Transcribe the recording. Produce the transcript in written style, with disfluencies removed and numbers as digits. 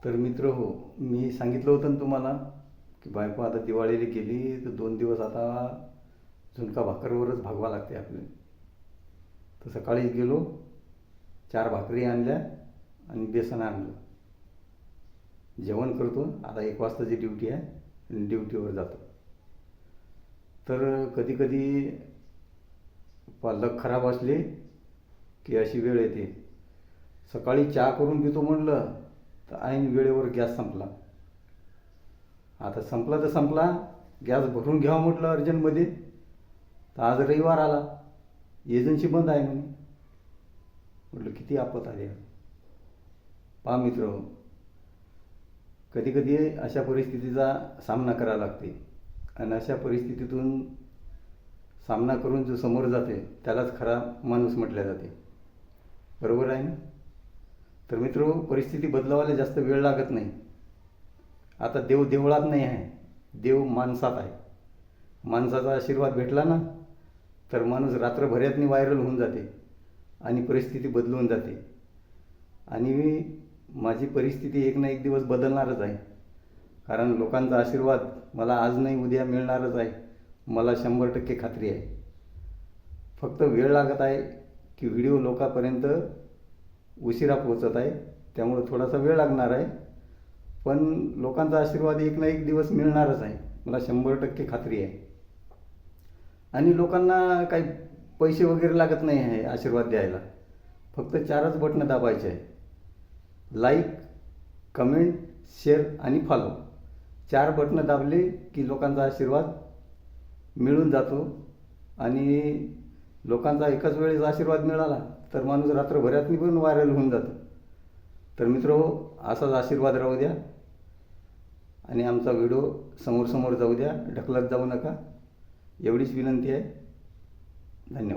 तर मित्र हो, मी सांगितलं होतं ना तुम्हाला की बायको आता दिवाळीला गेली तर 2 दिवस आता झुणका भाकरवरच भागवा लागते आपल्याला. तर सकाळीच गेलो, 4 भाकरी आणल्या आणि बेसन आणलं. जेवण करतो, आता 1 वाजताची ड्युटी आहे आणि ड्युटीवर जातो. तर कधी कधी लक खराब असले की अशी वेळ येते. सकाळी चहा करून पितो म्हणलं तर ऐन वेळेवर गॅस संपला. आता संपला तर संपला, गॅस भरून घ्यावा म्हटलं अर्जंटमध्ये. तर आज रविवार आला, एजन्सी बंद आहे म्हणे. म्हटलं किती आपत आली आहे. पहा मित्र, कधी कधी अशा परिस्थितीचा सामना करावा लागते आणि अशा परिस्थितीतून सामना करून जो समोर जाते त्यालाच खरा माणूस म्हटल्या जाते. बरोबर आहे ना? तर मित्र, परिस्थिती बदलावायला जास्त वेळ लागत नाही. आता देव देवळात नाही आहे, देव माणसात आहे. माणसाचा आशीर्वाद भेटला ना तर माणूस रात्रभरातनी व्हायरल होऊन जाते आणि परिस्थिती बदलून जाते. आणि माझी परिस्थिती एक ना एक दिवस बदलणारच आहे, कारण लोकांचा आशीर्वाद मला आज नाही उद्या मिळणारच आहे. मला 100% खात्री आहे. फक्त वेळ लागत आहे की व्हिडिओ लोकांपर्यंत उशिरा पोहोचत आहे, त्यामुळं थोडासा वेळ लागणार आहे. पण लोकांचा आशीर्वाद एक ना एक दिवस मिळणारच आहे, मला 100% खात्री आहे. आणि लोकांना काही पैसे वगैरे लागत नाही आहे आशीर्वाद द्यायला. फक्त 4च बटणं दाबायचे आहे: लाईक, कमेंट, शेअर आणि फॉलो. 4 बटणं दाबले की लोकांचा आशीर्वाद मिळून जातो. आणि लोकांचा एकाच वेळेस आशीर्वाद मिळाला तर माणूस रात्रभरातनी पण व्हायरल होऊन जातो. तर मित्रहो, असाच आशीर्वाद राहू द्या आणि आमचा व्हिडिओ समोर समोर जाऊ द्या, ढकलत जाऊ नका, एवढीच विनंती आहे. धन्यवाद.